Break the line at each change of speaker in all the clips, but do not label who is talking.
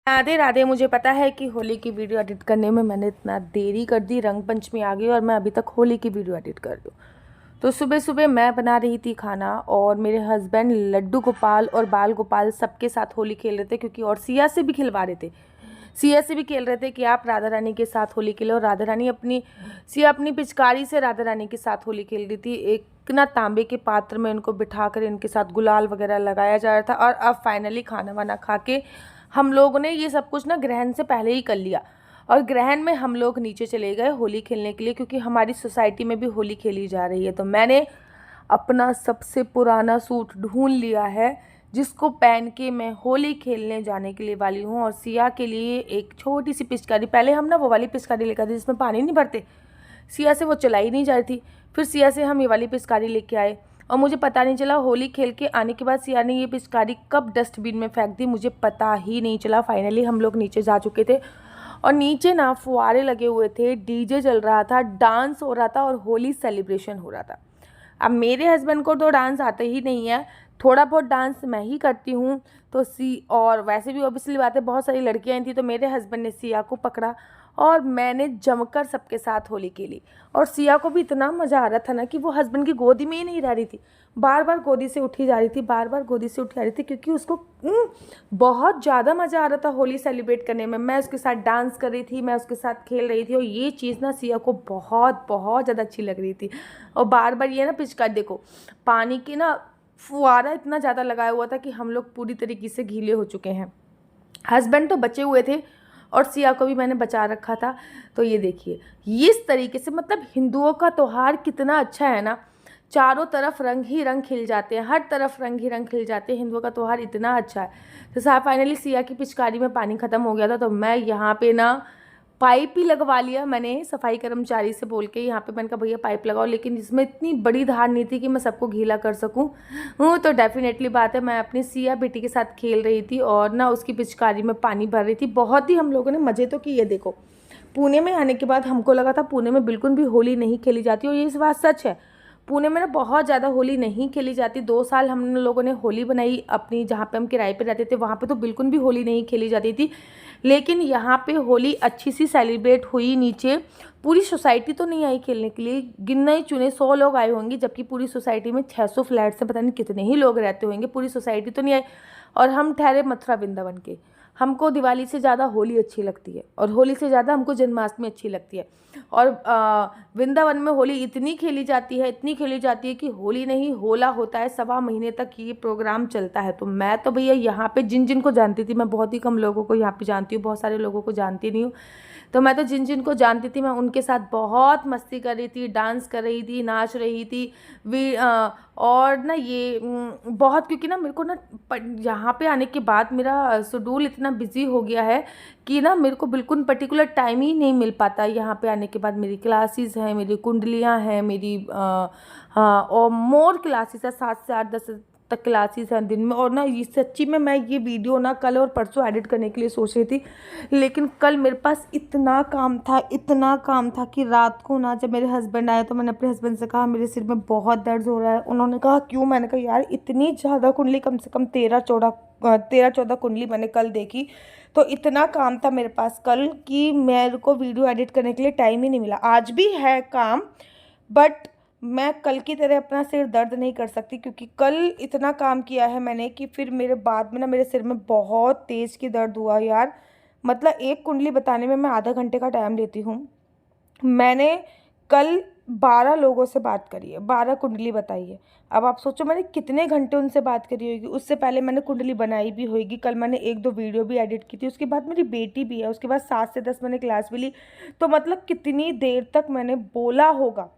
राधे राधे। मुझे पता है कि होली की वीडियो एडिट करने में मैंने इतना देरी कर दी, रंग पंचमी आ गई और मैं अभी तक होली की वीडियो एडिट कर दूँ। तो सुबह सुबह मैं बना रही थी खाना और मेरे हस्बैंड लड्डू गोपाल और बाल गोपाल सबके साथ होली खेल रहे थे, क्योंकि और सिया से भी खिलवा रहे थे। सिया से भी खेल रहे थे कि आप राधा रानी के साथ होली खेलो, और राधा रानी सिया अपनी पिचकारी से राधा रानी के साथ होली खेल रही थी। एक ना तांबे के पात्र में इनको बिठा कर इनके साथ गुलाल वगैरह लगाया जा रहा था। और अब फाइनली खाना वाना खा के हम लोगों ने ये सब कुछ ना ग्रहण से पहले ही कर लिया, और ग्रहण में हम लोग नीचे चले गए होली खेलने के लिए, क्योंकि हमारी सोसाइटी में भी होली खेली जा रही है। तो मैंने अपना सबसे पुराना सूट ढूंढ लिया है जिसको पहन के मैं होली खेलने जाने के लिए वाली हूँ। और सिया के लिए एक छोटी सी पिचकारी, पहले हम ना वो वाली पिचकारी लेकर आते जिसमें पानी नहीं भरते, सिया से वो चलाई नहीं जा रही थी। फिर सिया से हम ये वाली पिचकारी लेके आए, और मुझे पता नहीं चला होली खेल के आने के बाद सिया ने ये पिचकारी कब डस्टबिन में फेंक दी, मुझे पता ही नहीं चला। फाइनली हम लोग नीचे जा चुके थे और नीचे ना फुहारे लगे हुए थे, डीजे चल रहा था, डांस हो रहा था और होली सेलिब्रेशन हो रहा था। अब मेरे हस्बैंड को तो डांस आता ही नहीं है, थोड़ा बहुत डांस मैं ही करती हूँ। तो और वैसे भी ऑब्वियसली बात है, बहुत सारी लड़कियाँ आई थी, तो मेरे हस्बैंड ने सिया को पकड़ा और मैंने जमकर सबके साथ होली खेली। और सिया को भी इतना मज़ा आ रहा था ना कि वो हस्बैंड की गोदी में ही नहीं रह रही थी, बार बार गोदी से उठी जा रही थी, बार बार गोदी से उठी जा रही थी, क्योंकि उसको बहुत ज़्यादा मज़ा आ रहा था होली सेलिब्रेट करने में। मैं उसके साथ डांस कर रही थी, मैं उसके साथ खेल रही थी, और ये चीज़ ना सिया को बहुत बहुत ज़्यादा अच्छी लग रही थी। और बार बार ये ना पिचकारी देखो, पानी की ना फुहारा इतना ज़्यादा लगाया हुआ था कि हम लोग पूरी तरीके से गीले हो चुके हैं। हस्बैंड तो बचे हुए थे और सिया को भी मैंने बचा रखा था। तो ये देखिए, इस तरीके से मतलब हिंदुओं का त्यौहार कितना अच्छा है ना, चारों तरफ रंग ही रंग खिल जाते हैं, हर तरफ रंग ही रंग खिल जाते हैं। हिंदुओं का त्यौहार इतना अच्छा है। तो साहब फाइनली सिया की पिचकारी में पानी ख़त्म हो गया था, तो मैं यहाँ पे ना पाइप ही लगवा लिया मैंने सफाई कर्मचारी से बोल के। यहाँ पे मैंने कहा भैया पाइप लगाओ, लेकिन इसमें इतनी बड़ी धार नहीं थी कि मैं सबको गीला कर सकूँ। तो डेफिनेटली बात है, मैं अपनी सिया बेटी के साथ खेल रही थी और ना उसकी पिचकारी में पानी भर रही थी। बहुत ही हम लोगों ने मज़े तो किए। देखो, पुणे में आने के बाद हमको लगा था पुणे में बिल्कुल भी होली नहीं खेली जाती, और ये इस बात सच है। पुणे में ना बहुत ज़्यादा होली नहीं खेली जाती। 2 साल हम लोगों ने होली बनाई अपनी, जहाँ पे हम किराए पे रहते थे, वहाँ पे तो बिल्कुल भी होली नहीं खेली जाती थी। लेकिन यहाँ पे होली अच्छी सी सेलिब्रेट हुई। नीचे पूरी सोसाइटी तो नहीं आई खेलने के लिए, गिनने ही चुने 100 लोग आए होंगे, जबकि पूरी सोसाइटी में 600 फ्लैट से पता नहीं कितने ही लोग रहते होंगे, पूरी सोसाइटी तो नहीं आई। और हम ठहरे मथुरा वृंदावन के। हमको दिवाली से ज़्यादा होली अच्छी लगती है, और होली से ज़्यादा हमको जन्माष्टमी अच्छी लगती है। और वृंदावन में होली इतनी खेली जाती है, इतनी खेली जाती है कि होली नहीं होला होता है, 1.25 महीने तक ये प्रोग्राम चलता है। तो मैं तो भैया यहाँ पे जिन जिन को जानती थी, मैं बहुत ही कम लोगों को यहाँ पे जानती हूँ, बहुत सारे लोगों को जानती नहीं हूँ। तो मैं तो जिन जिन को जानती थी मैं उनके साथ बहुत मस्ती कर रही थी, डांस कर रही थी, नाच रही थी। और ना ये बहुत, क्योंकि ना मेरे को ना यहाँ पे आने के बाद मेरा शेड्यूल इतना बिजी हो गया है कि ना मेरे को बिल्कुल पर्टिकुलर टाइम ही नहीं मिल पाता। यहाँ पे आने के बाद मेरी क्लासेस हैं, मेरी कुंडलियाँ हैं, मेरी हाँ, और मोर क्लासेस है, 7 से 8 10 तक क्लासेस हैं दिन में। और ना ये सच्ची में मैं ये वीडियो ना कल और परसों एडिट करने के लिए सोच रही थी, लेकिन कल मेरे पास इतना काम था, इतना काम था कि रात को ना जब मेरे हस्बैंड आए तो मैंने अपने हस्बैंड से कहा मेरे सिर में बहुत दर्द हो रहा है। उन्होंने कहा क्यों? मैंने कहा यार इतनी ज़्यादा कुंडली, कम से कम 13-14 कुंडली मैंने कल देखी। तो इतना काम था मेरे पास कल कि मेरे को वीडियो एडिट करने के लिए टाइम ही नहीं मिला। आज भी है काम, बट मैं कल की तरह अपना सिर दर्द नहीं कर सकती, क्योंकि कल इतना काम किया है मैंने कि फिर मेरे बाद में ना मेरे सिर में बहुत तेज़ की दर्द हुआ यार। मतलब एक कुंडली बताने में मैं आधा घंटे का टाइम लेती हूँ। मैंने कल 12 लोगों से बात करी है, 12 कुंडली बताई है। अब आप सोचो मैंने कितने घंटे उनसे बात करी होगी। उससे पहले मैंने कुंडली बनाई भी होगी, कल मैंने 1-2 वीडियो भी एडिट की थी, उसके बाद मेरी बेटी भी है, उसके बाद 7 से 10 मैंने क्लास भी ली। तो मतलब कितनी देर तक मैंने बोला होगा।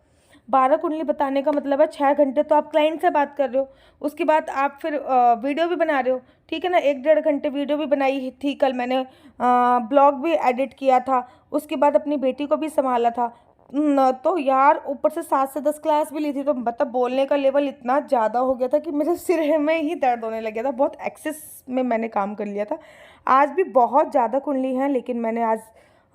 12 कुंडली बताने का मतलब है 6 घंटे तो आप क्लाइंट से बात कर रहे हो, उसके बाद आप फिर वीडियो भी बना रहे हो, ठीक है ना। 1-1.5 घंटे वीडियो भी बनाई थी कल मैंने, ब्लॉग भी एडिट किया था, उसके बाद अपनी बेटी को भी संभाला था तो यार ऊपर से 7 से 10 क्लास भी ली थी। तो मतलब बोलने का लेवल इतना ज़्यादा हो गया था कि मेरे सिर में ही दर्द होने लग गया था। बहुत एक्सेस में मैंने काम कर लिया था। आज भी बहुत ज़्यादा कुंडली हैं, लेकिन मैंने आज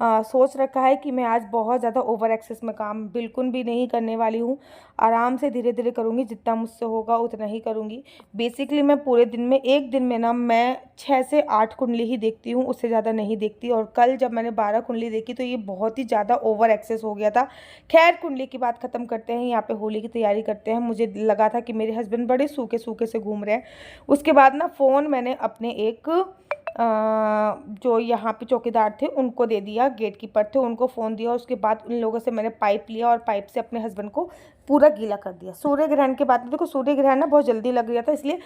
सोच रखा है कि मैं आज बहुत ज़्यादा ओवर एक्सेस में काम बिल्कुल भी नहीं करने वाली हूँ। आराम से धीरे धीरे करूँगी, जितना मुझसे होगा उतना ही करूँगी। बेसिकली मैं पूरे दिन में, एक दिन में ना मैं 6 से 8 कुंडली ही देखती हूँ, उससे ज़्यादा नहीं देखती। और कल जब मैंने 12 कुंडली देखी तो ये बहुत ही ज़्यादा ओवर एक्सेस हो गया था। खैर, कुंडली की बात ख़त्म करते हैं, यहाँ पे होली की तैयारी करते हैं। मुझे लगा था कि मेरे हस्बैंड बड़े सूखे सूखे से घूम रहे हैं। उसके बाद ना फ़ोन मैंने अपने एक जो यहाँ पे चौकीदार थे उनको दे दिया, गेट कीपर थे उनको फ़ोन दिया। उसके बाद उन लोगों से मैंने पाइप लिया और पाइप से अपने हस्बैंड को पूरा गीला कर दिया। सूर्य ग्रहण के बाद, देखो सूर्य ग्रहण ना बहुत जल्दी लग गया था, इसलिए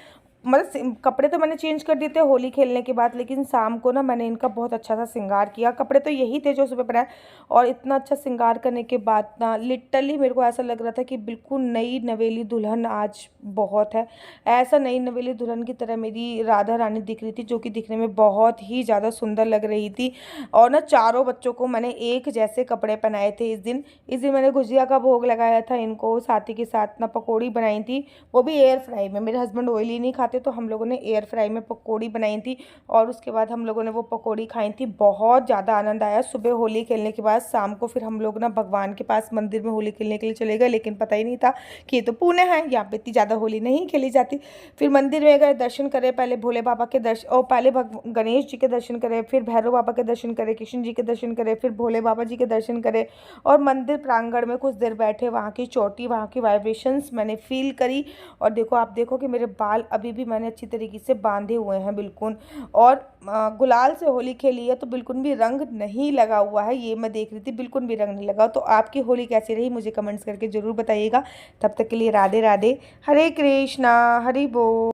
मतलब कपड़े तो मैंने चेंज कर दिए थे होली खेलने के बाद, लेकिन शाम को ना मैंने इनका बहुत अच्छा सा श्रृंगार किया। कपड़े तो यही थे जो सुबह पहनाए, और इतना अच्छा श्रृंगार करने के बाद ना लिटरली मेरे को ऐसा लग रहा था कि बिल्कुल नई नवेली दुल्हन आज बहुत है। ऐसा नई नवेली दुल्हन की तरह मेरी राधा रानी दिख रही थी, जो कि दिखने में बहुत ही ज़्यादा सुंदर लग रही थी। और ना चारों बच्चों को मैंने एक जैसे कपड़े पहनाए थे। इस दिन मैंने गुजिया का भोग लगाया था इनको, साथ ही के साथ ना पकौड़ी बनाई थी, वो भी एयर फ्राई में। मेरे हस्बैंड ऑयली नहीं खाते तो हम लोगों ने एयर फ्राई में पकौड़ी बनाई थी, और उसके बाद हम लोगों ने वो पकौड़ी खाई थी। बहुत ज़्यादा आनंद आया। सुबह होली खेलने के बाद शाम को फिर हम लोग ना भगवान के पास मंदिर में होली खेलने के लिए चले गए, लेकिन पता ही नहीं था कि ये तो पुणे है, यहाँ पे इतनी ज़्यादा होली नहीं खेली जाती। फिर मंदिर में गए, दर्शन करे, पहले भोले बाबा के दर्शन, और पहले गणेश जी के दर्शन करे, फिर भैरव बाबा के दर्शन करे, कृष्ण जी के दर्शन करे, फिर भोले बाबा जी के दर्शन करे, और मंदिर प्रांगण में कुछ देर बैठे, वहाँ की चोटी, वहाँ की वाइब्रेशंस मैंने फील करी। और देखो, आप देखो कि मेरे बाल अभी भी मैंने अच्छी तरीके से बांधे हुए हैं बिल्कुल। और गुलाल से होली खेली है तो बिल्कुल भी रंग नहीं लगा हुआ है, ये मैं देख रही थी, बिल्कुल भी रंग नहीं लगा। तो आपकी होली कैसी रही मुझे कमेंट्स करके ज़रूर बताइएगा। तब तक के लिए राधे राधे, हरे कृष्णा, हरि बोल।